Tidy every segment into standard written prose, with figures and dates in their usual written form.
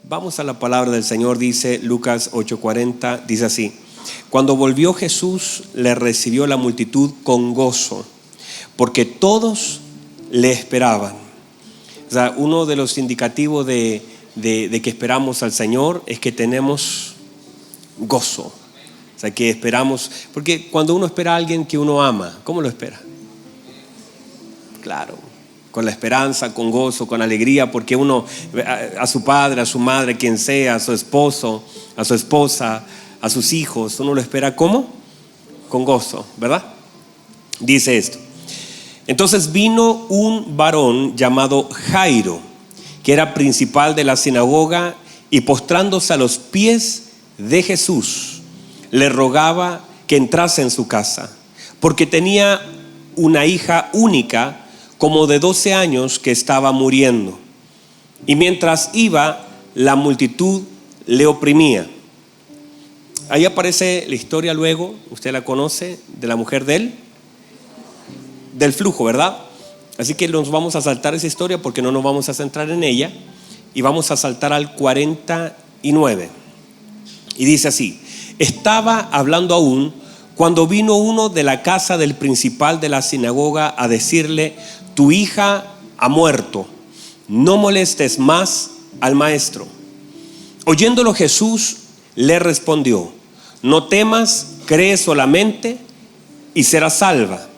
Vamos a la palabra del Señor. Dice Lucas 8:40, dice así: cuando volvió Jesús, le recibió la multitud con gozo, porque todos le esperaban. O sea, uno de los indicativos de que esperamos al Señor es que tenemos gozo. O sea, que esperamos, porque cuando uno espera a alguien que uno ama, ¿cómo lo espera? Claro, con la esperanza, con gozo, con alegría, porque uno a su padre, a su madre, quien sea, a su esposo, a su esposa, a sus hijos, uno lo espera ¿cómo? Con gozo, ¿verdad? Dice esto: entonces vino un varón llamado Jairo, que era principal de la sinagoga, y postrándose a los pies de Jesús, le rogaba que entrase en su casa, porque tenía una hija única, como de 12 años, que estaba muriendo. Y mientras iba, la multitud le oprimía. Ahí aparece la historia luego, usted la conoce, de la mujer del flujo, ¿verdad? Así que nos vamos a saltar esa historia porque no nos vamos a centrar en ella, y vamos a saltar al 49. Y dice así: estaba hablando aún cuando vino uno de la casa del principal de la sinagoga a decirle: tu hija ha muerto, no molestes más al maestro. Oyéndolo, Jesús le respondió: no temas, cree solamente y serás salva.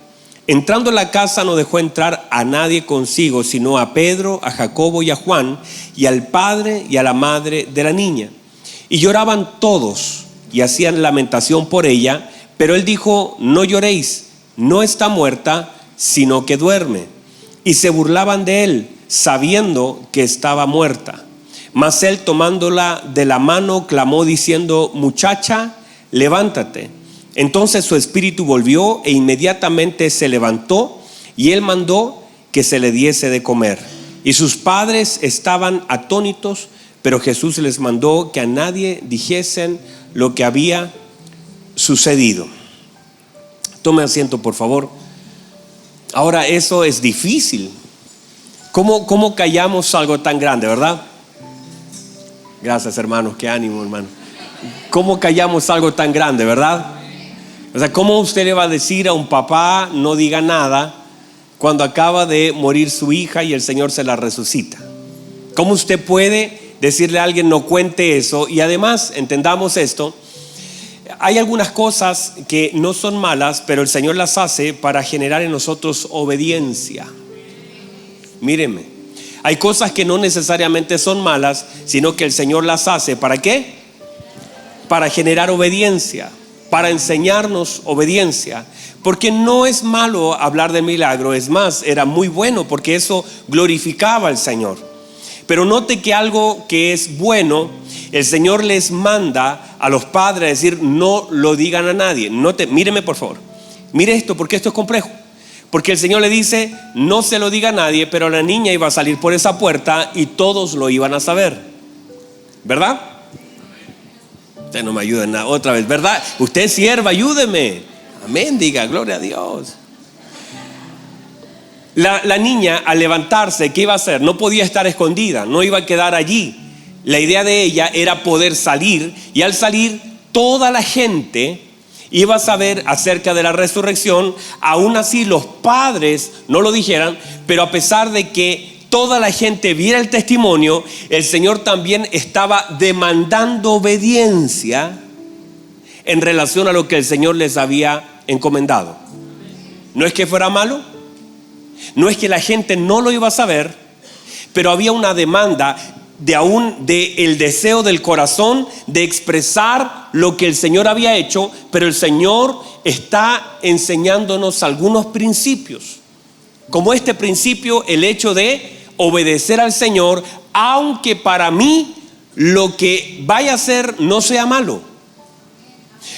Entrando en la casa, no dejó entrar a nadie consigo, sino a Pedro, a Jacobo y a Juan, y al padre y a la madre de la niña. Y lloraban todos y hacían lamentación por ella. Pero él dijo: no lloréis, no está muerta, sino que duerme. Y se burlaban de él, sabiendo que estaba muerta. Mas él, tomándola de la mano, clamó diciendo: muchacha, levántate. Entonces su espíritu volvió, e inmediatamente se levantó, y él mandó que se le diese de comer. Y sus padres estaban atónitos, pero Jesús les mandó que a nadie dijesen lo que había sucedido. Tome asiento, por favor. Ahora, eso es difícil. ¿Cómo callamos algo tan grande, verdad? Gracias, hermanos, qué ánimo, hermano. ¿Cómo callamos algo tan grande, verdad? O sea, ¿cómo usted le va a decir a un papá no diga nada cuando acaba de morir su hija y el Señor se la resucita? ¿Cómo usted puede decirle a alguien no cuente eso? Y además, entendamos esto: hay algunas cosas que no son malas, pero el Señor las hace para generar en nosotros obediencia. Mírenme, hay cosas que no necesariamente son malas, sino que el Señor las hace ¿para qué? Para generar obediencia, para enseñarnos obediencia. Porque no es malo hablar de milagro, es más, era muy bueno porque eso glorificaba al Señor. Pero note que algo que es bueno, el Señor les manda a los padres a decir: no lo digan a nadie. Míreme por favor, mire esto, porque esto es complejo. Porque el Señor le dice: no se lo diga a nadie, pero la niña iba a salir por esa puerta y todos lo iban a saber, ¿verdad? Usted no me ayuda en nada, otra vez, ¿verdad? Usted sierva, ayúdeme. Amén, diga gloria a Dios. La niña, al levantarse, ¿qué iba a hacer? No podía estar escondida, no iba a quedar allí. La idea de ella era poder salir, y al salir toda la gente iba a saber acerca de la resurrección. Aún así los padres no lo dijeran, pero a pesar de que toda la gente viera el testimonio, el Señor también estaba demandando obediencia en relación a lo que el Señor les había encomendado. No es que fuera malo, no es que la gente no lo iba a saber, pero había una demanda de el deseo del corazón de expresar lo que el Señor había hecho. Pero el Señor está enseñándonos algunos principios, como este principio, el hecho de obedecer al Señor, aunque para mí lo que vaya a hacer no sea malo.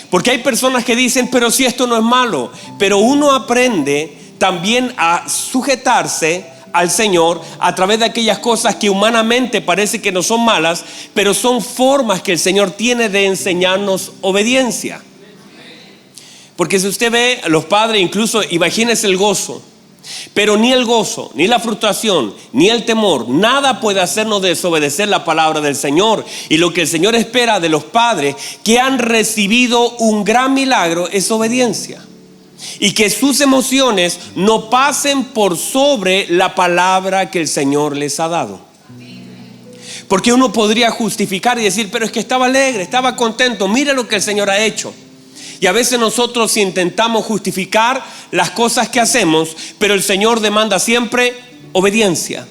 Porque hay personas que dicen: pero si esto no es malo. Pero uno aprende también a sujetarse al Señor a través de aquellas cosas que humanamente parece que no son malas, pero son formas que el Señor tiene de enseñarnos obediencia. Porque si usted ve a los padres, incluso imagínese el gozo Pero ni el gozo, ni la frustración, ni el temor, nada puede hacernos desobedecer la palabra del Señor. Y lo que el Señor espera de los padres que han recibido un gran milagro es obediencia. Y que sus emociones no pasen por sobre la palabra que el Señor les ha dado. Porque uno podría justificar y decir, pero es que estaba alegre, estaba contento, mira lo que el Señor ha hecho. Y a veces nosotros intentamos justificar las cosas que hacemos, pero el Señor demanda siempre obediencia.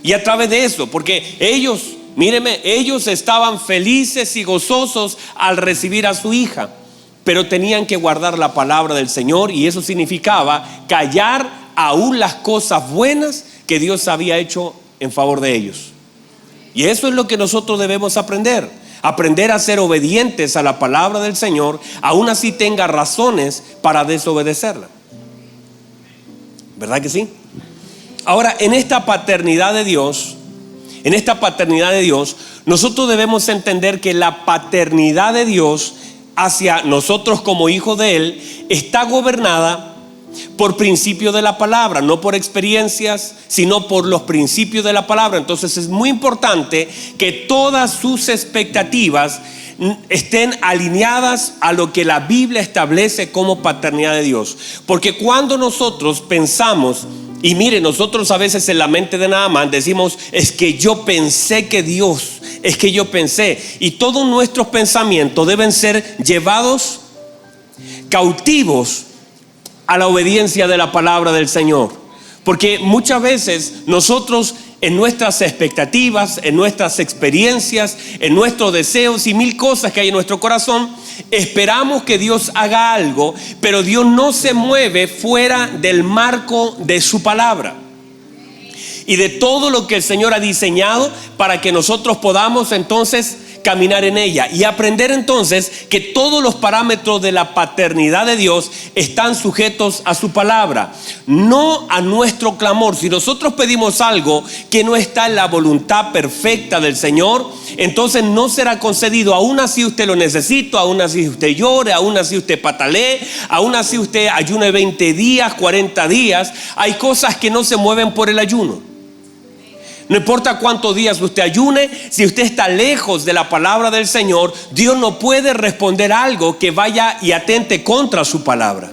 Y a través de eso, porque ellos, míreme, ellos estaban felices y gozosos al recibir a su hija, pero tenían que guardar la palabra del Señor, y eso significaba callar aún las cosas buenas que Dios había hecho en favor de ellos. Y eso es lo que nosotros debemos aprender. Aprender a ser obedientes a la palabra del Señor, aún así tenga razones para desobedecerla. ¿Verdad que sí? Ahora, en esta paternidad de Dios, nosotros debemos entender que la paternidad de Dios hacia nosotros como hijos de Él está gobernada por principios de la palabra, no por experiencias, sino por los principios de la palabra. Entonces es muy importante que todas sus expectativas estén alineadas a lo que la Biblia establece como paternidad de Dios. Porque cuando nosotros pensamos, y mire, nosotros a veces en la mente de Naamán decimos, es que yo pensé que Dios, es que yo pensé, y todos nuestros pensamientos deben ser llevados cautivos a la obediencia de la palabra del Señor. Porque muchas veces nosotros en nuestras expectativas, en nuestras experiencias, en nuestros deseos y mil cosas que hay en nuestro corazón, esperamos que Dios haga algo, pero Dios no se mueve fuera del marco de su palabra y de todo lo que el Señor ha diseñado para que nosotros podamos entonces caminar en ella y aprender entonces que todos los parámetros de la paternidad de Dios están sujetos a su palabra, no a nuestro clamor. Si nosotros pedimos algo que no está en la voluntad perfecta del Señor, entonces no será concedido. Aún así usted lo necesita, aún así usted llore, aún así usted patalee, aún así usted ayune 20 días, 40 días. Hay cosas que no se mueven por el ayuno. No importa cuántos días usted ayune, si usted está lejos de la palabra del Señor, Dios no puede responder algo que vaya y atente contra su palabra.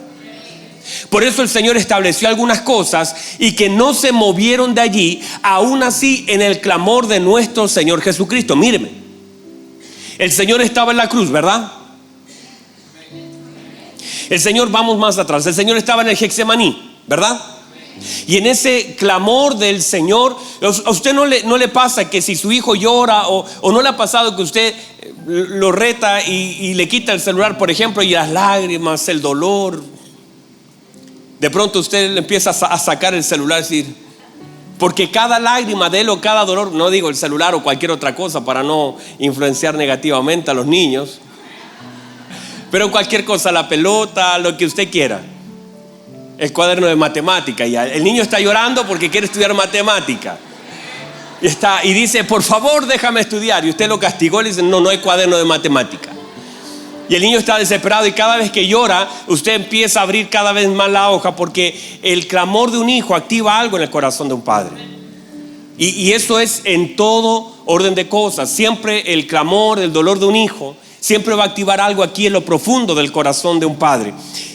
Por eso el Señor estableció algunas cosas y que no se movieron de allí, aún así en el clamor de nuestro Señor Jesucristo. Míreme, el Señor estaba en la cruz, ¿verdad? El Señor, vamos más atrás, el Señor estaba en el Getsemaní, ¿verdad? Y en ese clamor del Señor, a usted no le pasa que si su hijo llora o no le ha pasado que usted lo reta y le quita el celular, por ejemplo, y las lágrimas, el dolor, de pronto usted le empieza a sacar el celular y decir, porque cada lágrima de él o cada dolor, no digo el celular o cualquier otra cosa para no influenciar negativamente a los niños, pero cualquier cosa, la pelota, lo que usted quiera. El cuaderno de matemática, y el niño está llorando porque quiere estudiar matemática y dice, por favor déjame estudiar, y usted lo castigó y le dice, no hay cuaderno de matemática. Y el niño está desesperado, y cada vez que llora usted empieza a abrir cada vez más la hoja, porque el clamor de un hijo activa algo en el corazón de un padre. Y eso es en todo orden de cosas. Siempre el clamor, el dolor de un hijo siempre va a activar algo aquí en lo profundo del corazón de un padre.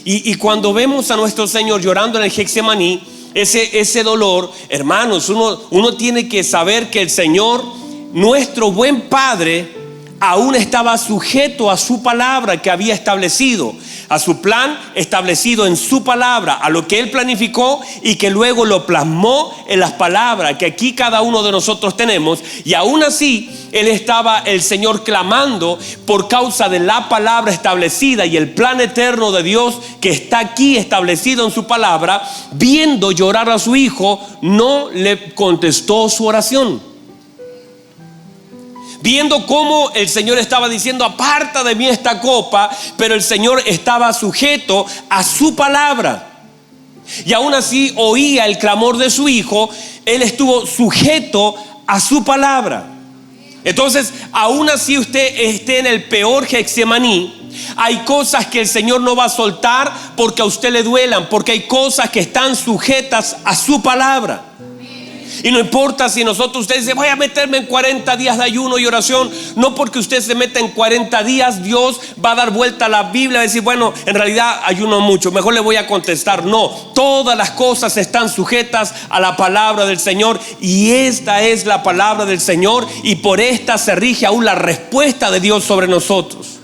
Y cuando vemos a nuestro Señor llorando en el Getsemaní, ese dolor, hermanos, uno tiene que saber que el Señor, nuestro buen Padre, aún estaba sujeto a su palabra que había establecido, a su plan establecido en su palabra, a lo que Él planificó y que luego lo plasmó en las palabras que aquí cada uno de nosotros tenemos. Y aún así el Señor clamando por causa de la palabra establecida y el plan eterno de Dios que está aquí establecido en su palabra, viendo llorar a su hijo, no le contestó su oración. Viendo cómo el Señor estaba diciendo, aparta de mí esta copa, pero el Señor estaba sujeto a su palabra. Y aún así oía el clamor de su hijo, Él estuvo sujeto a su palabra. Entonces, aún así usted esté en el peor Getsemaní, Hay cosas que el Señor no va a soltar porque a usted le duelan, porque hay cosas que están sujetas a su palabra. Y no importa si usted dice, voy a meterme en 40 días de ayuno y oración. No porque usted se meta en 40 días, Dios va a dar vuelta a la Biblia y decir, bueno, en realidad ayuno mucho, mejor le voy a contestar. No, todas las cosas están sujetas a la palabra del Señor. Y esta es la palabra del Señor, y por esta se rige aún la respuesta de Dios sobre nosotros.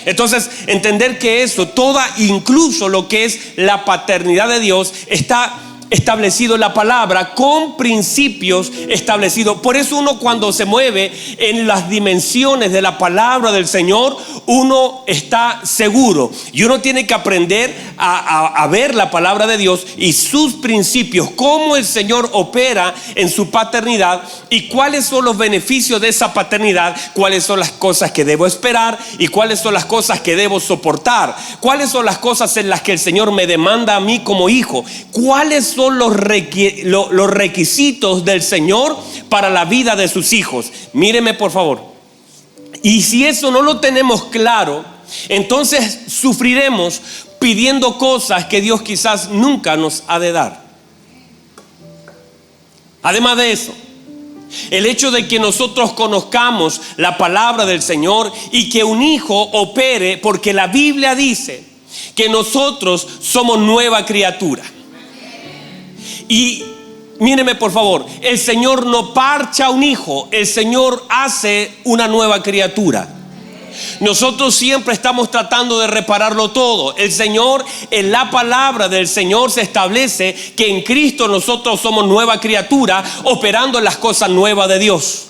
Entonces, entender que eso, incluso lo que es la paternidad de Dios, está establecido en la palabra, con principios establecidos. Por eso uno, cuando se mueve en las dimensiones de la palabra del Señor, uno está seguro, y uno tiene que aprender a ver la palabra de Dios y sus principios, cómo el Señor opera en su paternidad y cuáles son los beneficios de esa paternidad, cuáles son las cosas que debo esperar y cuáles son las cosas que debo soportar, cuáles son las cosas en las que el Señor me demanda a mí como hijo, cuáles son los requisitos del Señor para la vida de sus hijos. Míreme por favor. Y si eso no lo tenemos claro, entonces sufriremos pidiendo cosas que Dios quizás nunca nos ha de dar. Además de eso, el hecho de que nosotros conozcamos la palabra del Señor y que un hijo opere, porque la Biblia dice que nosotros somos nueva criatura. Y míreme por favor, el Señor no parcha a un hijo, el Señor hace una nueva criatura. Nosotros siempre estamos tratando de repararlo todo. El Señor, en la palabra del Señor se establece que en Cristo nosotros somos nueva criatura, operando en las cosas nuevas de Dios.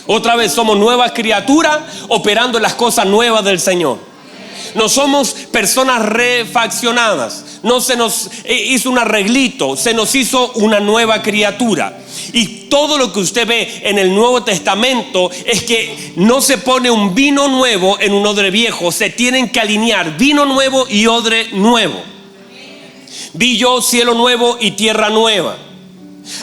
Otra vez, somos nueva criatura operando en las cosas nuevas del Señor. No somos personas refaccionadas, no se nos hizo un arreglito, se nos hizo una nueva criatura. Y todo lo que usted ve en el Nuevo Testamento es que no se pone un vino nuevo en un odre viejo, se tienen que alinear vino nuevo y odre nuevo. Vi yo cielo nuevo y tierra nueva.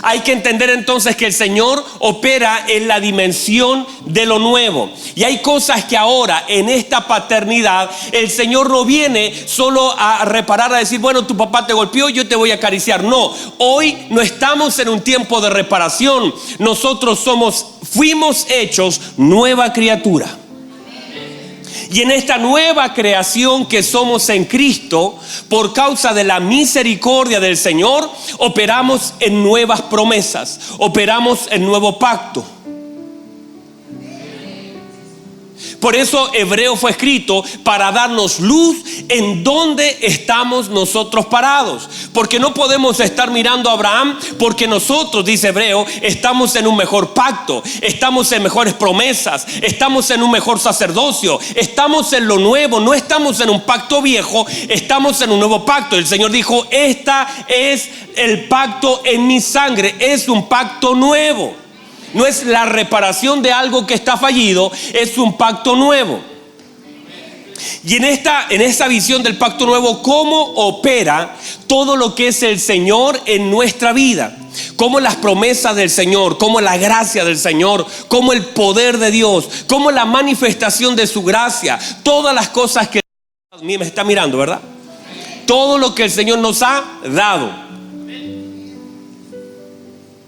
Hay que entender entonces que el Señor opera en la dimensión de lo nuevo. Y hay cosas que ahora en esta paternidad el Señor no viene solo a reparar, a decir, bueno, tu papá te golpeó, yo te voy a acariciar. No, hoy no estamos en un tiempo de reparación. Nosotros fuimos hechos nueva criatura. Y en esta nueva creación que somos en Cristo, por causa de la misericordia del Señor, operamos en nuevas promesas, operamos en nuevo pacto. Por eso Hebreo fue escrito para darnos luz en dónde estamos nosotros parados. Porque no podemos estar mirando a Abraham, porque nosotros, dice Hebreo, estamos en un mejor pacto, estamos en mejores promesas, estamos en un mejor sacerdocio, estamos en lo nuevo, no estamos en un pacto viejo, estamos en un nuevo pacto. El Señor dijo, esta es el pacto en mi sangre, es un pacto nuevo. No es la reparación de algo que está fallido, es un pacto nuevo. Y en esta visión del pacto nuevo, ¿cómo opera todo lo que es el Señor en nuestra vida? Cómo las promesas del Señor, cómo la gracia del Señor, cómo el poder de Dios, cómo la manifestación de su gracia, todas las cosas que me está mirando, ¿verdad? Todo lo que el Señor nos ha dado.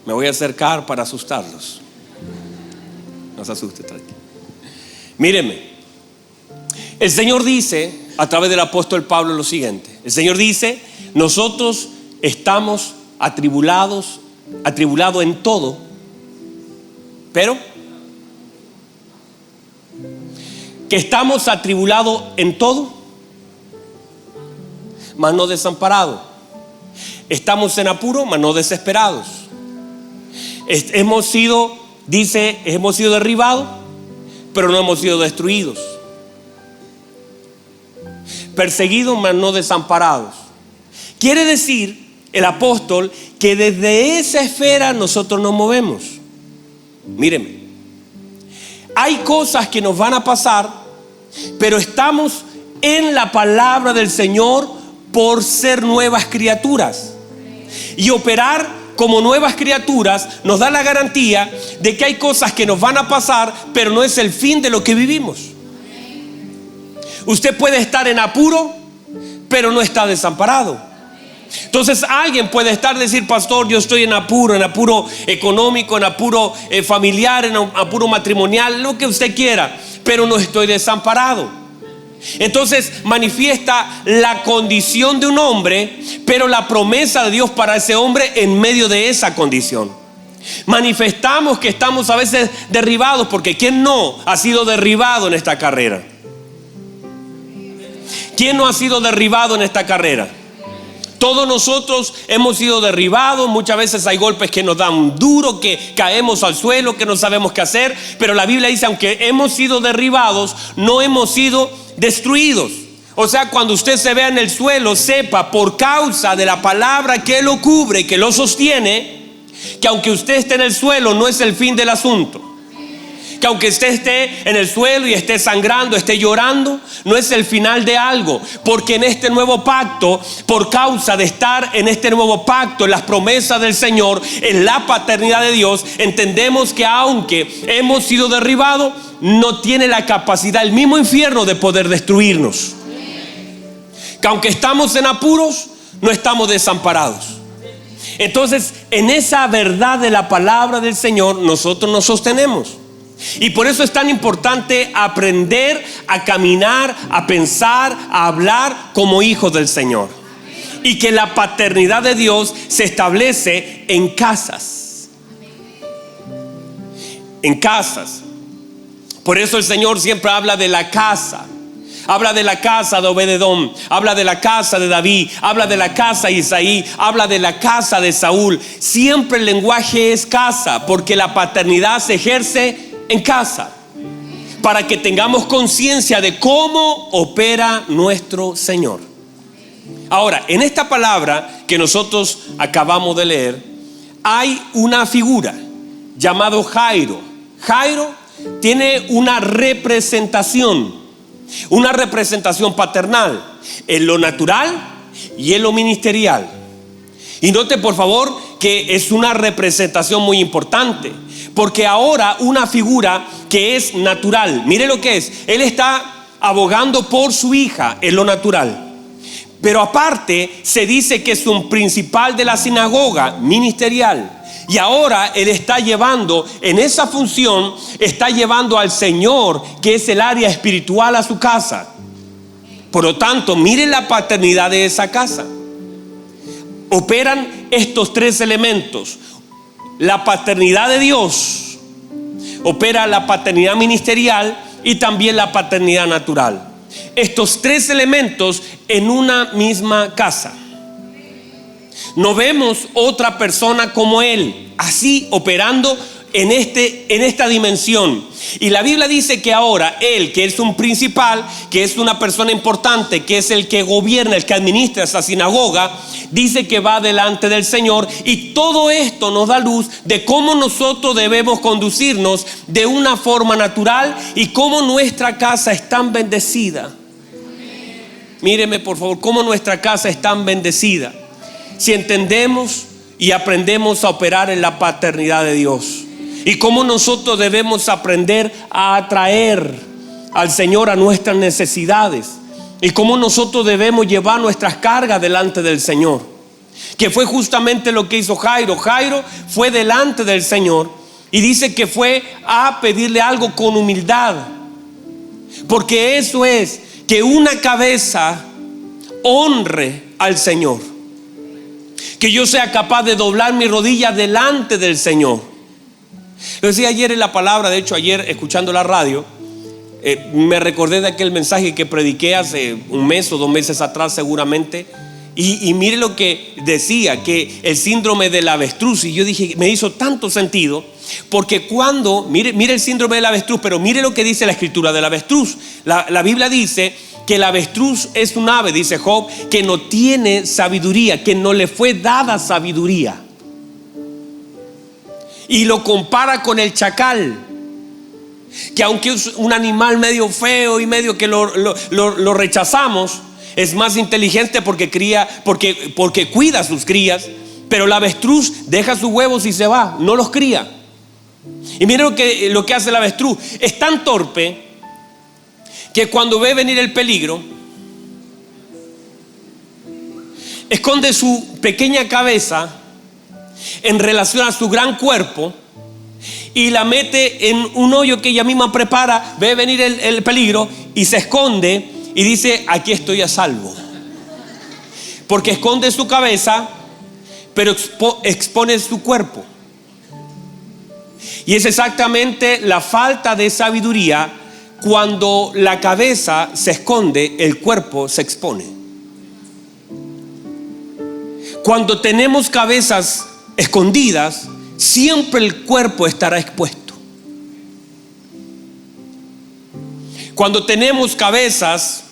Me voy a acercar para asustarlos. No se asuste, tranquilo. Mírenme. El Señor dice a través del apóstol Pablo lo siguiente. El Señor dice, nosotros estamos atribulados en todo, pero que estamos atribulados en todo, mas no desamparados. Estamos en apuro, mas no desesperados. Hemos sido derribados, pero no hemos sido destruidos. Perseguidos, mas no desamparados. Quiere decir el apóstol que desde esa esfera nosotros nos movemos. Mírenme, hay cosas que nos van a pasar, pero estamos en la palabra del Señor por ser nuevas criaturas. Y operar como nuevas criaturas nos da la garantía de que hay cosas que nos van a pasar, pero no es el fin de lo que vivimos. Usted puede estar en apuro, pero no está desamparado. Entonces alguien puede estar, decir: pastor, yo estoy en apuro económico, en apuro familiar, en apuro matrimonial, lo que usted quiera, pero no estoy desamparado. Entonces manifiesta la condición de un hombre, pero la promesa de Dios para ese hombre en medio de esa condición. Manifestamos que estamos a veces derribados, porque ¿quién no ha sido derribado en esta carrera? ¿Quién no ha sido derribado en esta carrera? Todos nosotros hemos sido derribados. Muchas veces hay golpes que nos dan duro, que caemos al suelo, que no sabemos qué hacer. Pero la Biblia dice: aunque hemos sido derribados, no hemos sido destruidos. O sea, cuando usted se vea en el suelo, sepa, por causa de la palabra que lo cubre, que lo sostiene, que aunque usted esté en el suelo, no es el fin del asunto. Que aunque usted esté en el suelo y esté sangrando, esté llorando, no es el final de algo. Porque en este nuevo pacto, por causa de estar en este nuevo pacto, en las promesas del Señor, en la paternidad de Dios, entendemos que aunque hemos sido derribados, no tiene la capacidad el mismo infierno de poder destruirnos. Que aunque estamos en apuros, no estamos desamparados. Entonces, en esa verdad de la palabra del Señor, nosotros nos sostenemos. Y por eso es tan importante aprender a caminar, a pensar, a hablar como hijos del Señor. Y que la paternidad de Dios se establece en casas. En casas. Por eso el Señor siempre habla de la casa. Habla de la casa de Obed-edom, habla de la casa de David, habla de la casa de Isaí, habla de la casa de Saúl. Siempre el lenguaje es casa, porque la paternidad se ejerce en casa, para que tengamos conciencia de cómo opera nuestro Señor. Ahora, en esta palabra que nosotros acabamos de leer, hay una figura llamado Jairo. Jairo tiene una representación paternal en lo natural y en lo ministerial. Y note por favor que es una representación muy importante, porque ahora una figura que es natural, mire lo que es: él está abogando por su hija en lo natural, pero aparte se dice que es un principal de la sinagoga ministerial. Y ahora él está llevando, en esa función, está llevando al Señor, que es el área espiritual, a su casa. Por lo tanto, mire la paternidad de esa casa. Operan estos tres elementos: la paternidad de Dios, opera la paternidad ministerial y también la paternidad natural. Estos tres elementos en una misma casa. No vemos otra persona como él, así operando en esta dimensión. Y la Biblia dice que ahora él, que es un principal, que es una persona importante, que es el que gobierna, el que administra esa sinagoga, dice que va delante del Señor. Y todo esto nos da luz de cómo nosotros debemos conducirnos de una forma natural y cómo nuestra casa es tan bendecida. Míreme por favor, cómo nuestra casa es tan bendecida si entendemos y aprendemos a operar en la paternidad de Dios. Y cómo nosotros debemos aprender a atraer al Señor a nuestras necesidades. Y cómo nosotros debemos llevar nuestras cargas delante del Señor. Que fue justamente lo que hizo Jairo. Jairo fue delante del Señor y dice que fue a pedirle algo con humildad. Porque eso es, que una cabeza honre al Señor. Que yo sea capaz de doblar mi rodilla delante del Señor. Lo decía ayer en la palabra, de hecho ayer escuchando la radio, me recordé de aquel mensaje que prediqué hace un mes o 2 meses atrás seguramente. Y mire lo que decía, que el síndrome del avestruz. Y yo dije, me hizo tanto sentido, porque cuando, mire el síndrome del avestruz, pero mire lo que dice la escritura del avestruz. La Biblia dice que el avestruz es un ave, dice Job, que no tiene sabiduría, que no le fue dada sabiduría. Y lo compara con el chacal, que aunque es un animal medio feo y medio que lo rechazamos, es más inteligente porque cuida a sus crías. Pero el avestruz deja sus huevos y se va, no los cría. Y miren lo que hace el avestruz. Es tan torpe que cuando ve venir el peligro, esconde su pequeña cabeza en relación a su gran cuerpo y la mete en un hoyo que ella misma prepara, ve venir el peligro y se esconde y dice: aquí estoy a salvo. Porque esconde su cabeza, pero expone su cuerpo. Y es exactamente la falta de sabiduría. Cuando la cabeza se esconde, el cuerpo se expone. Cuando tenemos cabezas escondidas, siempre el cuerpo estará expuesto. Cuando tenemos cabezas,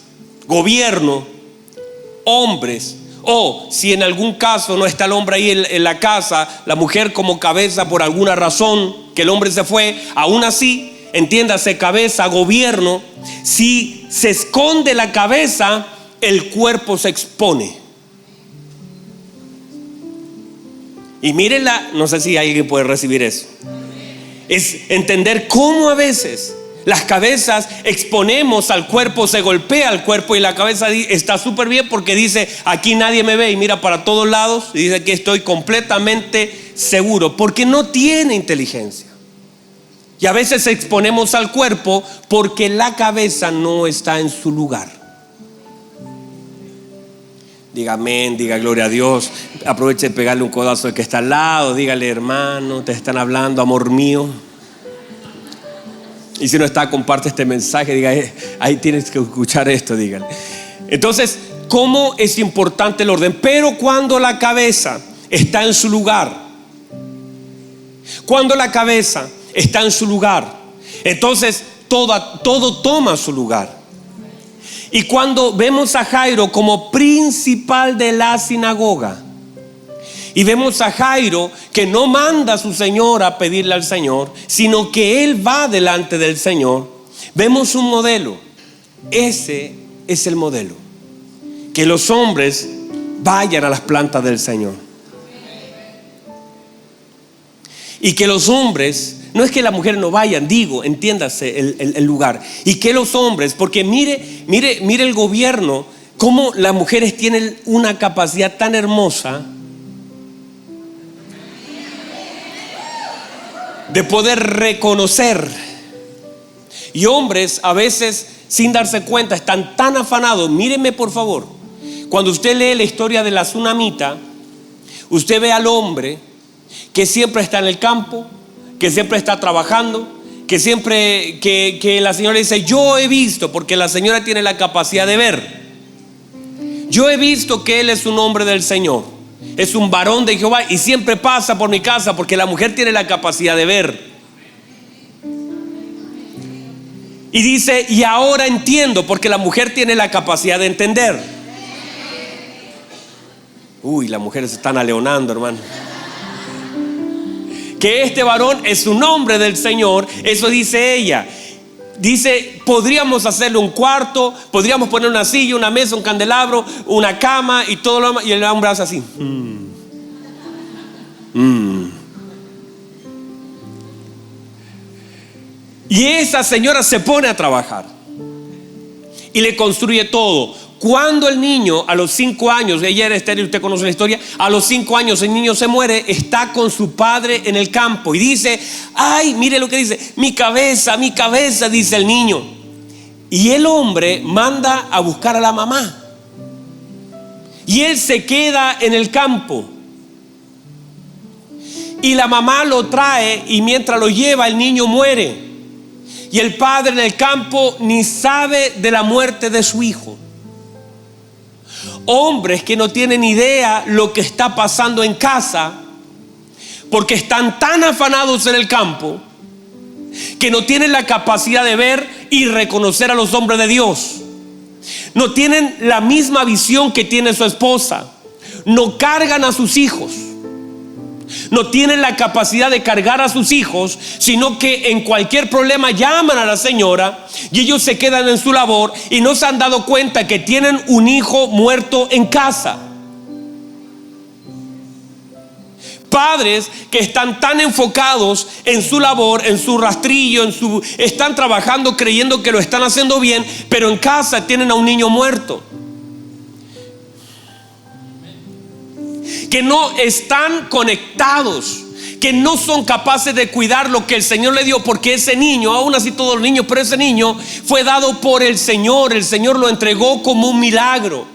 gobierno, hombres, o si en algún caso no está el hombre ahí en la casa, la mujer como cabeza por alguna razón, que el hombre se fue, aún así, entiéndase, cabeza, gobierno, si se esconde la cabeza, el cuerpo se expone. Y mírenla, no sé si alguien puede recibir eso. Es entender cómo a veces las cabezas exponemos al cuerpo, se golpea al cuerpo y la cabeza está súper bien porque dice: aquí nadie me ve, y mira para todos lados y dice que estoy completamente seguro, porque no tiene inteligencia. Y a veces exponemos al cuerpo porque la cabeza no está en su lugar. Diga amén, diga gloria a Dios. Aproveche de pegarle un codazo al que está al lado. Dígale: hermano, te están hablando, amor mío. Y si no está, comparte este mensaje. Diga: ahí tienes que escuchar esto, dígale. Entonces, ¿cómo es importante el orden? Pero cuando la cabeza está en su lugar, cuando la cabeza está en su lugar, entonces todo toma su lugar. Y cuando vemos a Jairo como principal de la sinagoga, y vemos a Jairo que no manda a su señora a pedirle al Señor, sino que él va delante del Señor, vemos un modelo. Ese es el modelo: que los hombres vayan a las plantas del Señor. Y que los hombres, no es que las mujeres no vayan, digo, entiéndase el lugar. Y que los hombres, porque mire el gobierno, cómo las mujeres tienen una capacidad tan hermosa de poder reconocer. Y hombres a veces, sin darse cuenta, están tan afanados. Mírenme por favor, cuando usted lee la historia de la tsunamita, usted ve al hombre que siempre está en el campo, que siempre está trabajando, que siempre que la señora dice: yo he visto, porque la señora tiene la capacidad de ver, yo he visto que él es un hombre del Señor, es un varón de Jehová, y siempre pasa por mi casa, porque la mujer tiene la capacidad de ver. Y dice: y ahora entiendo, porque la mujer tiene la capacidad de entender. Uy, las mujeres se están aleonando, hermano. Que este varón es un hombre del Señor, eso dice ella. Dice: podríamos hacerle un cuarto, podríamos poner una silla, una mesa, un candelabro, una cama y todo lo demás. Y el hombre hace así. Y esa señora se pone a trabajar y le construye todo. Cuando el niño a los 5 años, ella era estéril, usted conoce la historia, a los 5 años el niño se muere, está con su padre en el campo y dice: ay, mire lo que dice, mi cabeza, dice el niño. Y el hombre manda a buscar a la mamá y él se queda en el campo. Y la mamá lo trae, y mientras lo lleva el niño muere. Y el padre en el campo ni sabe de la muerte de su hijo. Hombres que no tienen idea lo que está pasando en casa, porque están tan afanados en el campo que no tienen la capacidad de ver y reconocer a los hombres de Dios. No tienen la misma visión que tiene su esposa. No cargan a sus hijos. No tienen la capacidad de cargar a sus hijos, sino que en cualquier problema llaman a la señora y ellos se quedan en su labor y no se han dado cuenta que tienen un hijo muerto en casa. Padres que están tan enfocados en su labor, en su rastrillo, están trabajando creyendo que lo están haciendo bien, pero en casa tienen a un niño muerto. Que no están conectados, que no son capaces de cuidar lo que el Señor le dio, porque ese niño, aún así todos los niños, pero ese niño fue dado por el Señor lo entregó como un milagro.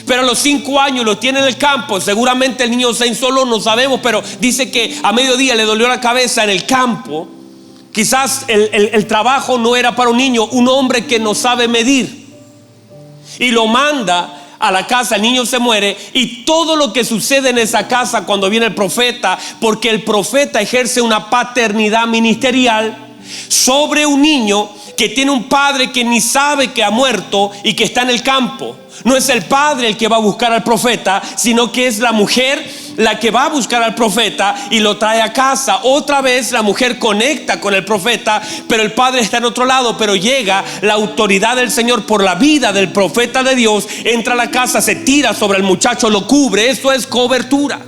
Pero a los 5 años lo tiene en el campo, seguramente el niño se insoló, no sabemos, pero dice que a mediodía le dolió la cabeza en el campo. Quizás el trabajo no era para un niño, un hombre que no sabe medir, y lo manda a la casa. El niño se muere, y todo lo que sucede en esa casa cuando viene el profeta, porque el profeta ejerce una paternidad ministerial sobre un niño que tiene un padre que ni sabe que ha muerto y que está en el campo. No es el padre el que va a buscar al profeta, sino que es la mujer la que va a buscar al profeta y lo trae a casa. Otra vez la mujer conecta con el profeta, pero el padre está en otro lado. Pero llega la autoridad del Señor por la vida del profeta de Dios, entra a la casa, se tira sobre el muchacho, lo cubre. Eso es cobertura.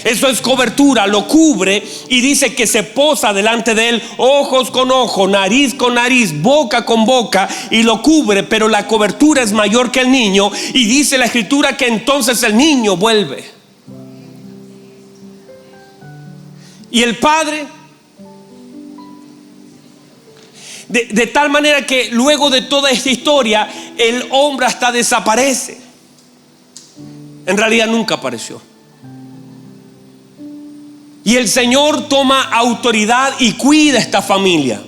Eso es cobertura, lo cubre, y dice que se posa delante de él, ojos con ojo, nariz con nariz, boca con boca, y lo cubre. Pero la cobertura es mayor que el niño, y dice la escritura que entonces el niño vuelve. Y el padre, de tal manera que luego de toda esta historia, el hombre hasta desaparece. En realidad nunca apareció. Y el Señor toma autoridad y cuida esta familia.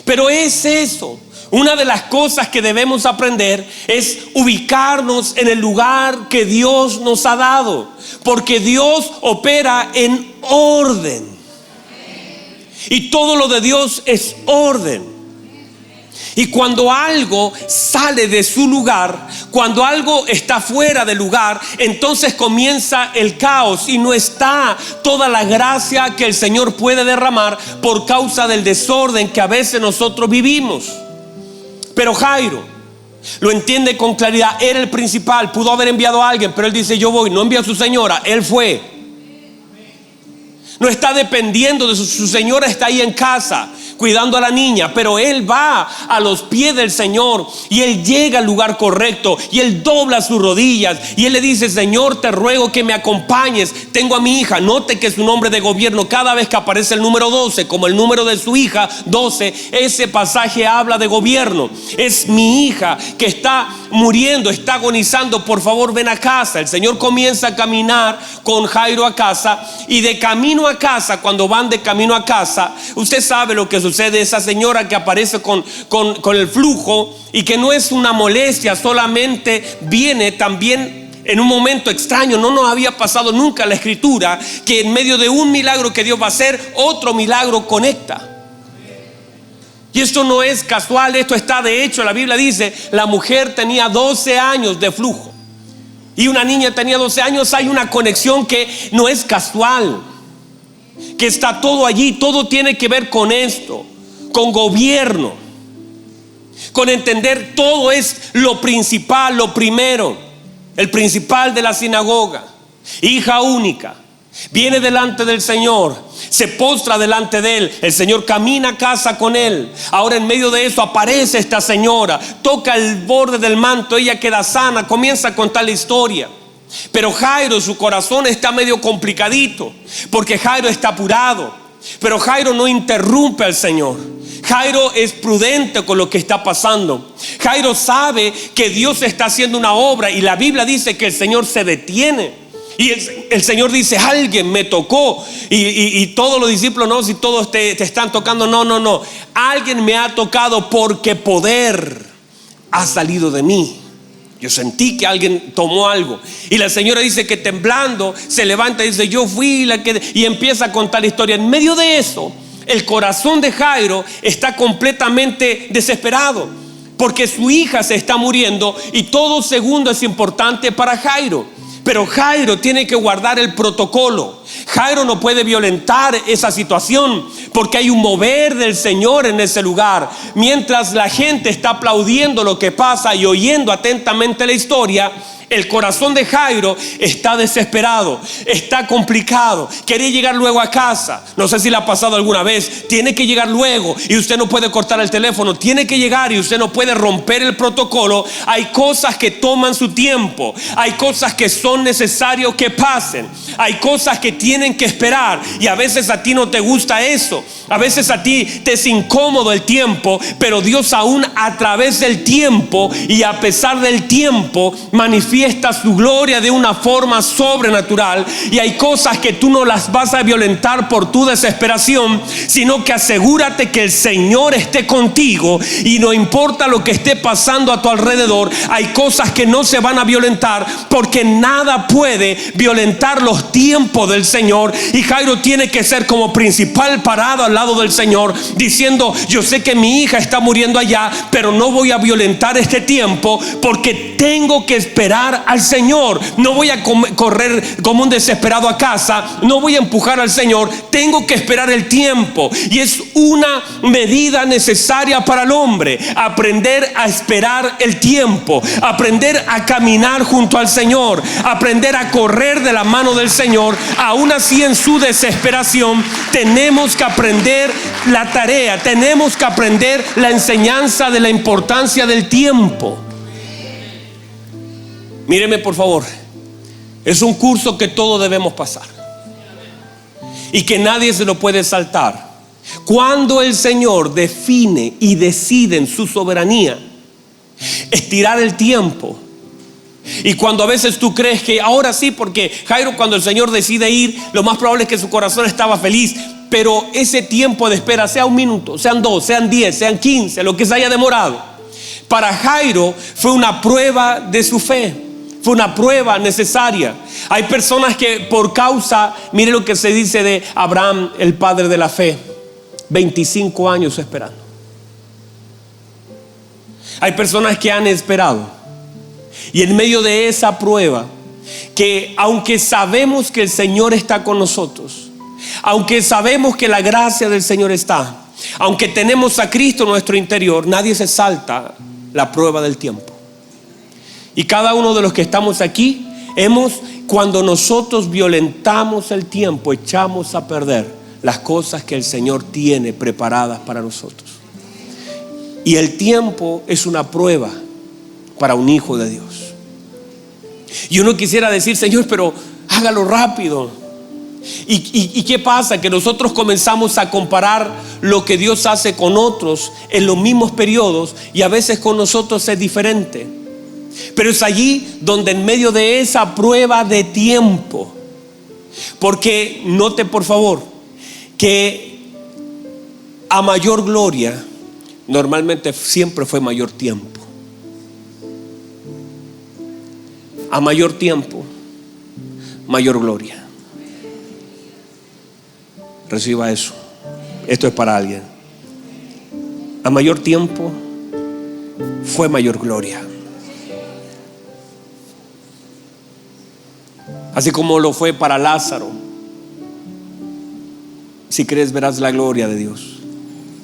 Pero es eso. Una de las cosas que debemos aprender es ubicarnos en el lugar que Dios nos ha dado, porque Dios opera en orden. Y todo lo de Dios es orden. Y cuando algo sale de su lugar, cuando algo está fuera del lugar, entonces comienza el caos, y no está toda la gracia que el Señor puede derramar por causa del desorden que a veces nosotros vivimos. Pero Jairo lo entiende con claridad. Era el principal, pudo haber enviado a alguien, pero él dice: yo voy. No envía a su señora, él fue. No está dependiendo de su señora, está ahí en casa cuidando a la niña, pero él va a los pies del Señor, y él llega al lugar correcto, y él dobla sus rodillas, y él le dice: Señor, te ruego que me acompañes, tengo a mi hija. Note que es un nombre de gobierno. Cada vez que aparece el número 12 como el número de su hija 12, ese pasaje habla de gobierno. Es mi hija que está muriendo, está agonizando, por favor ven a casa. El Señor comienza a caminar con Jairo a casa, y de camino a casa, cuando van de camino a casa, usted sabe lo que sucede. Esa señora que aparece con el flujo, y que no es una molestia, solamente viene también en un momento extraño. No nos había pasado nunca en la escritura que en medio de un milagro que Dios va a hacer, otro milagro conecta. Y esto no es casual, esto está de hecho. La Biblia dice: la mujer tenía 12 años de flujo y una niña tenía 12 años. Hay una conexión que no es casual, que está todo allí. Todo tiene que ver con esto, con gobierno, con entender todo es lo principal, lo primero. El principal de la sinagoga, hija única, viene delante del Señor, se postra delante de él. El Señor camina a casa con él. Ahora en medio de eso aparece esta señora, toca el borde del manto, ella queda sana, comienza a contar la historia. Pero Jairo, su corazón está medio complicadito, porque Jairo está apurado. Pero Jairo no interrumpe al Señor. Jairo es prudente con lo que está pasando. Jairo sabe que Dios está haciendo una obra, y la Biblia dice que el Señor se detiene. Y el Señor dice: alguien me tocó. Y todos los discípulos: no, si todos te están tocando. No. Alguien me ha tocado, porque poder ha salido de mí. Yo sentí que alguien tomó algo. Y la señora dice que temblando se levanta y dice: yo fui la que... Y empieza a contar la historia. En medio de eso, el corazón de Jairo está completamente desesperado, porque su hija se está muriendo, y todo segundo es importante para Jairo. Pero Jairo tiene que guardar el protocolo. Jairo no puede violentar esa situación, porque hay un mover del Señor en ese lugar. Mientras la gente está aplaudiendo lo que pasa y oyendo atentamente la historia, El corazón de Jairo está desesperado, está complicado, quiere llegar luego a casa. No sé si le ha pasado alguna vez. Tiene que llegar luego y usted no puede cortar el teléfono. Tiene que llegar y usted no puede romper el protocolo. Hay cosas que toman su tiempo. Hay cosas que son necesarios que pasen. Hay cosas que tienen que esperar. Y a veces a ti no te gusta eso. A veces a ti te es incómodo el tiempo. Pero Dios aún a través del tiempo y a pesar del tiempo manifiesta su gloria de una forma sobrenatural. Y hay cosas que tú no las vas a violentar por tu desesperación, sino que asegúrate que el Señor esté contigo y no importa lo que esté pasando a tu alrededor. Hay cosas que no se van a violentar porque nada puede violentar los tiempos del Señor. Y Jairo tiene que ser como principal parado al lado del Señor, diciendo: yo sé que mi hija está muriendo allá, pero no voy a violentar este tiempo porque tengo que esperar al Señor. No voy a correr como un desesperado a casa. No voy a empujar al Señor. Tengo que esperar el tiempo. Y es una medida necesaria para el hombre: aprender a esperar el tiempo, aprender a caminar junto al Señor, aprender a correr de la mano del Señor. Aún así, en su desesperación, tenemos que aprender la tarea, tenemos que aprender la enseñanza de la importancia del tiempo. Míreme por favor, es un curso que todos debemos pasar y que nadie se lo puede saltar. Cuando el Señor define y decide en su soberanía estirar el tiempo, y cuando a veces tú crees que ahora sí, porque Jairo, cuando el Señor decide ir, lo más probable es que su corazón estaba feliz, pero ese tiempo de espera, sea un minuto, sean 2, sean 10, sean 15, lo que se haya demorado, para Jairo fue una prueba de su fe. Fue una prueba necesaria. Hay personas que por causa, mire lo que se dice de Abraham, el padre de la fe: 25 años esperando. Hay personas que han esperado, y en medio de esa prueba, que aunque sabemos que el Señor está con nosotros, aunque sabemos que la gracia del Señor está, aunque tenemos a Cristo en nuestro interior, nadie se salta la prueba del tiempo. Y cada uno de los que estamos aquí, cuando nosotros violentamos el tiempo, echamos a perder las cosas que el Señor tiene preparadas para nosotros. Y el tiempo es una prueba para un hijo de Dios. Y uno quisiera decir: Señor, pero hágalo rápido. ¿Y qué pasa? Que nosotros comenzamos a comparar lo que Dios hace con otros en los mismos periodos, y a veces con nosotros es diferente. Pero es allí donde, en medio de esa prueba de tiempo, porque note por favor que a mayor gloria normalmente siempre fue mayor tiempo. A mayor tiempo, mayor gloria. Reciba eso. Esto es para alguien. A mayor tiempo fue mayor gloria. Así como lo fue para Lázaro. Si crees, verás la gloria de Dios.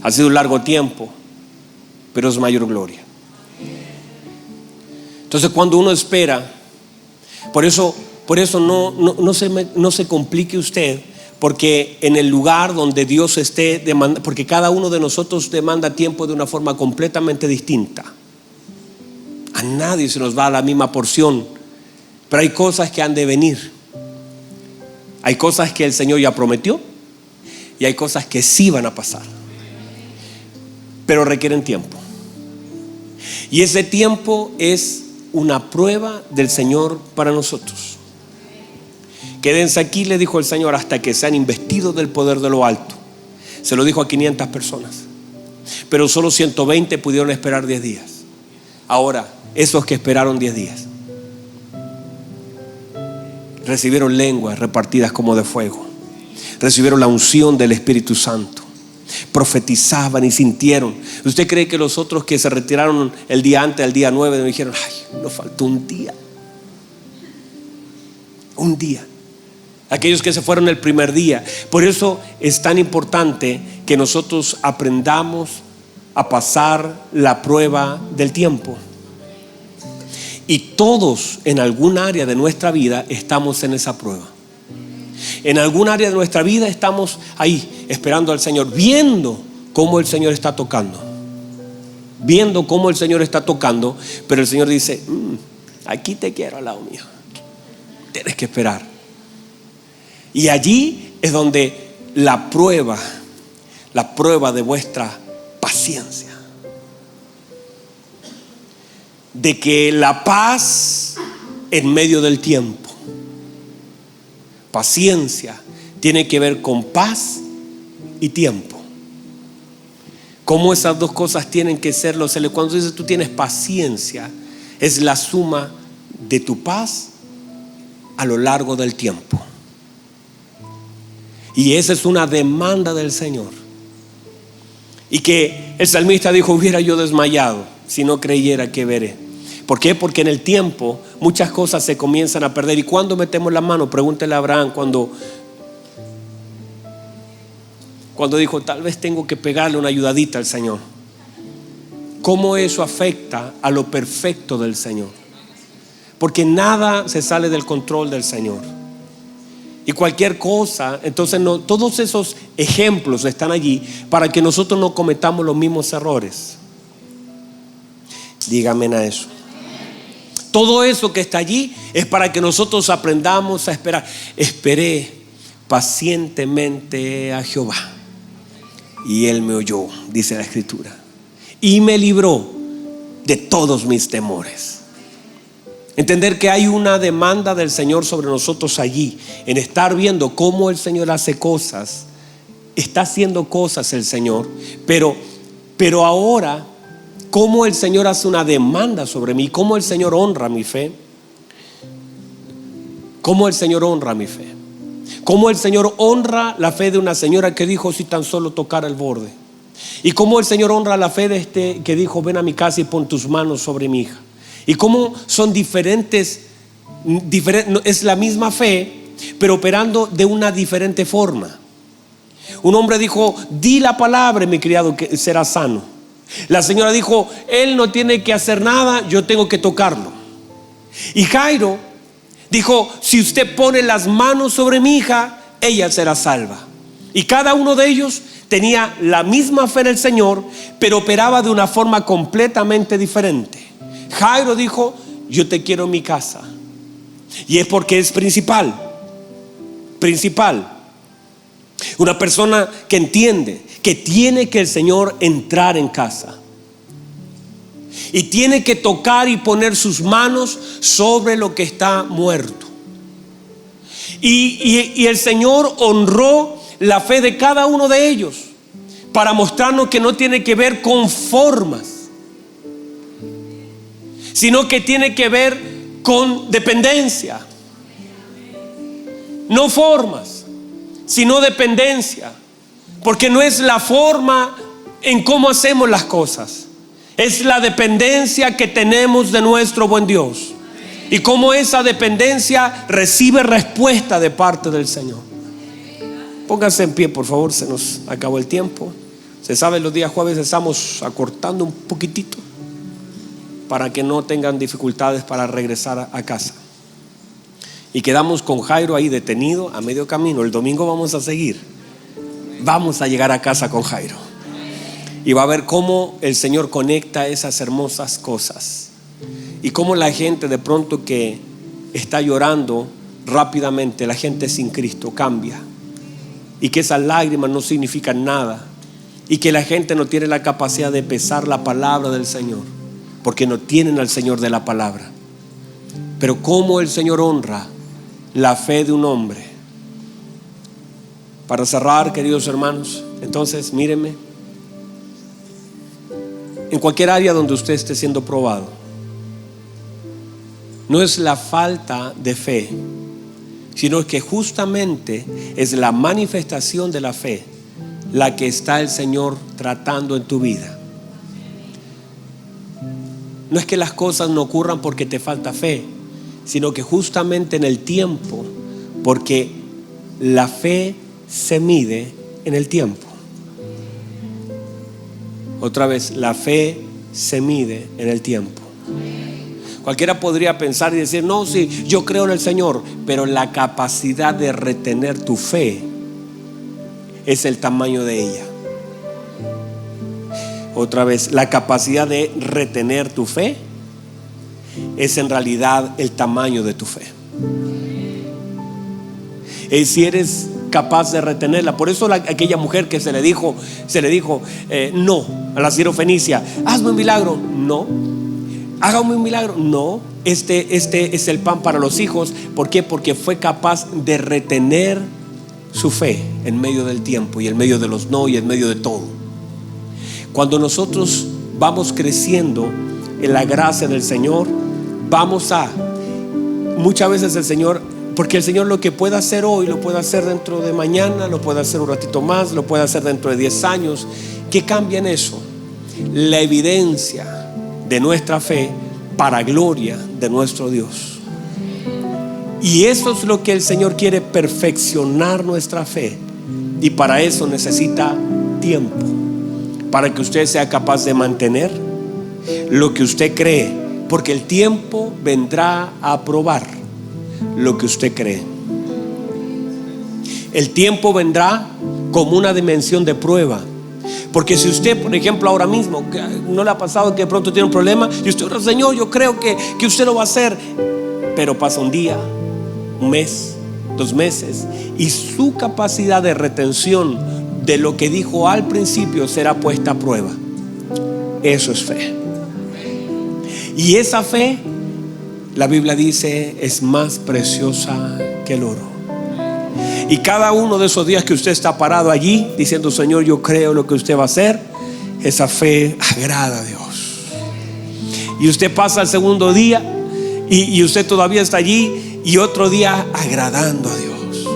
Ha sido un largo tiempo, pero es mayor gloria. Entonces, cuando uno espera, por eso no se complique usted, porque en el lugar donde Dios esté demandando, porque cada uno de nosotros demanda tiempo de una forma completamente distinta. A nadie se nos va la misma porción. Pero hay cosas que han de venir. Hay cosas que el Señor ya prometió, y hay cosas que sí van a pasar, pero requieren tiempo. Y ese tiempo es una prueba del Señor para nosotros. Quédense aquí, le dijo el Señor, hasta que sean investidos del poder de lo alto. Se lo dijo a 500 personas, pero solo 120 pudieron esperar 10 días. Ahora, esos que esperaron 10 días recibieron lenguas repartidas como de fuego, recibieron la unción del Espíritu Santo, profetizaban y sintieron. ¿Usted cree que los otros que se retiraron el día antes, el día 9, me dijeron: ay, nos faltó un día? Un día. Aquellos que se fueron el primer día. Por eso es tan importante que nosotros aprendamos a pasar la prueba del tiempo. Y todos en algún área de nuestra vida estamos en esa prueba. En algún área de nuestra vida estamos ahí esperando al Señor, viendo cómo el Señor está tocando. Viendo cómo el Señor está tocando, pero el Señor dice, aquí te quiero al lado mío. Tienes que esperar. Y allí es donde la prueba de vuestra paciencia, de que la paz en medio del tiempo, paciencia tiene que ver con paz y tiempo. Cómo esas dos cosas tienen que ser cuando dices tú tienes paciencia, es la suma de tu paz a lo largo del tiempo. Y esa es una demanda del Señor. Y que el salmista dijo, hubiera yo desmayado si no creyera que veré. ¿Por qué? Porque en el tiempo muchas cosas se comienzan a perder. ¿Y cuándo metemos la mano? Pregúntele a Abraham cuando dijo, tal vez tengo que pegarle una ayudadita al Señor. ¿Cómo eso afecta a lo perfecto del Señor? Porque nada se sale del control del Señor. Y cualquier cosa, entonces todos esos ejemplos están allí para que nosotros no cometamos los mismos errores. Dígame a eso. Todo eso que está allí es para que nosotros aprendamos a esperar. Esperé pacientemente a Jehová y Él me oyó, dice la Escritura, y me libró de todos mis temores. Entender que hay una demanda del Señor sobre nosotros allí, en estar viendo cómo el Señor hace cosas. Está haciendo cosas el Señor, pero ahora cómo el Señor hace una demanda sobre mí, cómo el Señor honra mi fe, cómo el Señor honra mi fe, cómo el Señor honra la fe de una señora que dijo si tan solo tocara el borde, y cómo el Señor honra la fe de este que dijo ven a mi casa y pon tus manos sobre mi hija. Y cómo son diferentes, es la misma fe, pero operando de una diferente forma. Un hombre dijo, di la palabra, mi criado, que será sano. La señora dijo, él no tiene que hacer nada, yo tengo que tocarlo. Y Jairo dijo, si usted pone las manos sobre mi hija, ella será salva. Y cada uno de ellos tenía la misma fe en el Señor, pero operaba de una forma completamente diferente. Jairo dijo, yo te quiero en mi casa. Y es porque es principal. Una persona que entiende que tiene que el Señor entrar en casa. Y tiene que tocar y poner sus manos sobre lo que está muerto. Y el Señor honró la fe de cada uno de ellos para mostrarnos que no tiene que ver con formas, sino que tiene que ver con dependencia. No formas, sino dependencia. Porque no es la forma en cómo hacemos las cosas, es la dependencia que tenemos de nuestro buen Dios. Y cómo esa dependencia recibe respuesta de parte del Señor. Pónganse en pie, por favor, se nos acabó el tiempo. Se sabe, los días jueves estamos acortando un poquitito para que no tengan dificultades para regresar a casa. Y quedamos con Jairo ahí detenido a medio camino. El domingo vamos a seguir. Vamos a llegar a casa con Jairo. Y va a ver cómo el Señor conecta esas hermosas cosas. Y cómo la gente de pronto que está llorando rápidamente, la gente sin Cristo cambia. Y que esas lágrimas no significan nada. Y que la gente no tiene la capacidad de pesar la palabra del Señor, porque no tienen al Señor de la palabra. Pero cómo el Señor honra la fe de un hombre. Para cerrar, queridos hermanos, entonces mírenme. En cualquier área donde usted esté siendo probado, no es la falta de fe, sino que justamente es la manifestación de la fe la que está el Señor tratando en tu vida. No es que las cosas no ocurran porque te falta fe, sino que justamente en el tiempo, porque la fe se mide en el tiempo. Otra vez, la fe se mide en el tiempo. Cualquiera podría pensar y decir: no, sí, yo creo en el Señor, pero la capacidad de retener tu fe es el tamaño de ella. Otra vez, la capacidad de retener tu fe es en realidad el tamaño de tu fe. Y si eres capaz de retenerla. Por eso aquella mujer que se le dijo no a la sirofenicia: hazme un milagro. No. Hágame un milagro. No. Este es el pan para los hijos. ¿Por qué? Porque fue capaz de retener su fe en medio del tiempo y en medio de los no y en medio de todo. Cuando nosotros vamos creciendo en la gracia del Señor, muchas veces el Señor, porque el Señor lo que puede hacer hoy lo puede hacer dentro de mañana, lo puede hacer un ratito más, lo puede hacer dentro de 10 años. ¿Qué cambia en eso? La evidencia de nuestra fe para gloria de nuestro Dios. Y eso es lo que el Señor quiere: perfeccionar nuestra fe. Y para eso necesita tiempo, para que usted sea capaz de mantener lo que usted cree, porque el tiempo vendrá a probar lo que usted cree. El tiempo vendrá como una dimensión de prueba. Porque si usted, por ejemplo, ahora mismo no le ha pasado que de pronto tiene un problema y usted: Señor, yo creo que usted lo va a hacer, pero pasa un día, un mes, 2 meses, y su capacidad de retención de lo que dijo al principio será puesta a prueba. Eso es fe. Y esa fe, la Biblia dice, es más preciosa que el oro. Y cada uno de esos días que usted está parado allí diciendo: Señor, yo creo lo que usted va a hacer, esa fe agrada a Dios. Y usted pasa el segundo día y usted todavía está allí, y otro día agradando a Dios.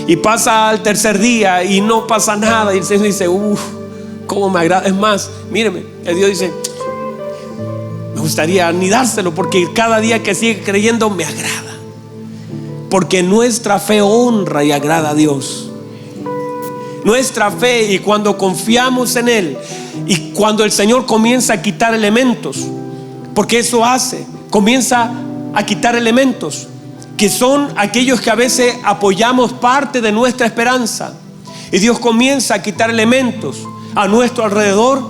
Y pasa al tercer día y no pasa nada, y el Señor dice: cómo me agrada. Es más, míreme, el Dios dice: me gustaría ni dárselo, porque cada día que sigue creyendo me agrada. Porque nuestra fe honra y agrada a Dios. Nuestra fe, y cuando confiamos en Él, y cuando el Señor comienza a quitar elementos, porque eso hace, comienza a quitar elementos que son aquellos que a veces apoyamos parte de nuestra esperanza, y Dios comienza a quitar elementos a nuestro alrededor.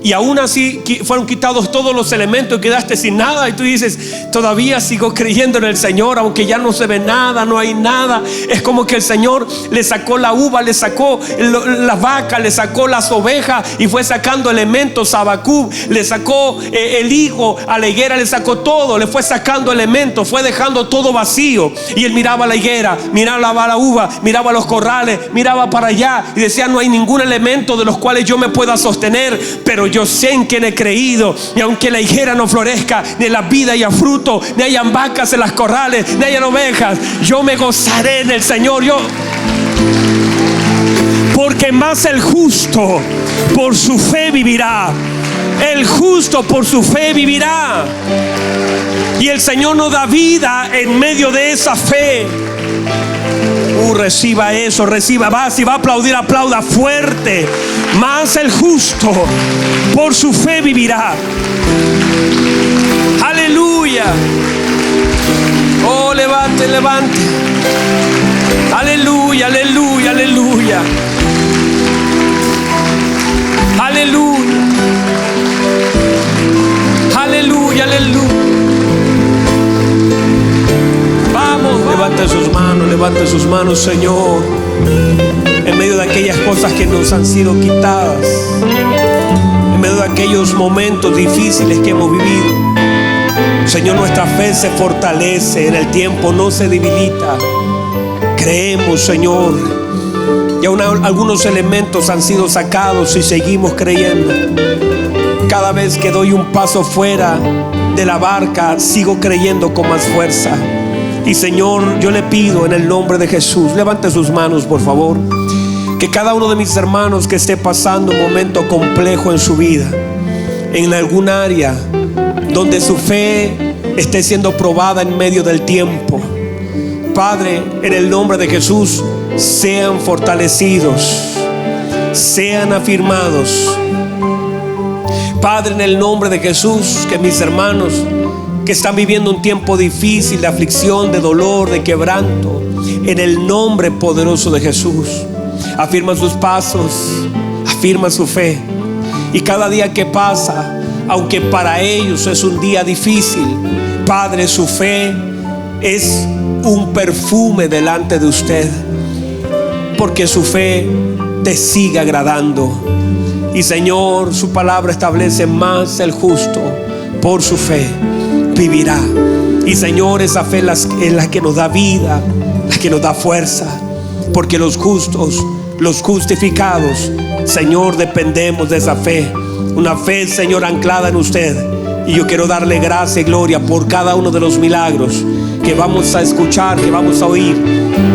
Y aún así fueron quitados todos los elementos y quedaste sin nada. Y tú dices: todavía sigo creyendo en el Señor, aunque ya no se ve nada, no hay nada. Es como que el Señor le sacó la uva, le sacó la vaca, le sacó las ovejas y fue sacando elementos a Habacuc. Le sacó el higo a la higuera, le sacó todo, le fue sacando elementos, fue dejando todo vacío. Y él miraba la higuera, miraba la uva, miraba los corrales, miraba para allá y decía: no hay ningún elemento de los cuales yo me pueda sostener, pero yo sé en quién he creído. Y aunque la higuera no florezca, ni en la vida haya fruto, ni hayan vacas en las corrales, ni hayan ovejas, yo me gozaré en el Señor. Porque más el justo por su fe vivirá. El justo por su fe vivirá. Y el Señor nos da vida en medio de esa fe. Reciba eso, reciba. Si va a aplaudir, aplauda fuerte. Más el justo por su fe vivirá. Aleluya. Oh, levante, levante. Aleluya, aleluya, aleluya. Aleluya. Aleluya, aleluya. Vamos, levante sus manos, Señor, en medio de aquellas cosas que nos han sido quitadas, en medio de aquellos momentos difíciles que hemos vivido. Señor, nuestra fe se fortalece en el tiempo, no se debilita. Creemos, Señor, y aún algunos elementos han sido sacados y seguimos creyendo. Cada vez que doy un paso fuera de la barca, sigo creyendo con más fuerza. Y Señor, yo le pido en el nombre de Jesús, levante sus manos, por favor, que cada uno de mis hermanos que esté pasando un momento complejo en su vida, en algún área donde su fe esté siendo probada en medio del tiempo, Padre, en el nombre de Jesús, sean fortalecidos, sean afirmados. Padre, en el nombre de Jesús, que mis hermanos que están viviendo un tiempo difícil de aflicción, de dolor, de quebranto, en el nombre poderoso de Jesús, afirma sus pasos, afirma su fe. Y cada día que pasa, aunque para ellos es un día difícil, Padre, su fe es un perfume delante de usted, porque su fe te sigue agradando. Y Señor, su palabra establece: más el justo por su fe vivirá. Y Señor, esa fe es la que nos da vida, la que nos da fuerza, porque los justos, los justificados, Señor, dependemos de esa fe. Una fe, Señor, anclada en usted. Y yo quiero darle gracia y gloria por cada uno de los milagros que vamos a escuchar, que vamos a oír.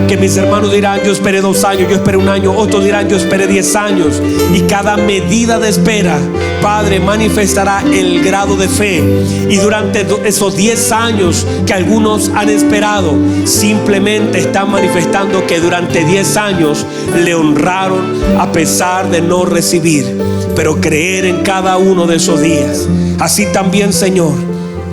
Que mis hermanos dirán: yo esperé 2 años, yo esperé 1 año. Otros dirán: yo esperé 10 años. Y cada medida de espera, Padre, manifestará el grado de fe. Y durante esos 10 años que algunos han esperado, simplemente están manifestando que durante 10 años le honraron a pesar de no recibir, pero creer en cada uno de esos días. Así también, Señor,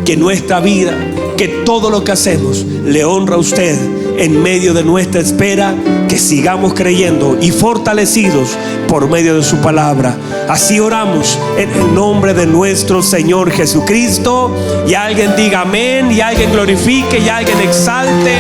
que nuestra vida, que todo lo que hacemos le honra a usted en medio de nuestra espera, que sigamos creyendo y fortalecidos por medio de su palabra. Así oramos en el nombre de nuestro Señor Jesucristo. Y alguien diga amén, y alguien glorifique, y alguien exalte.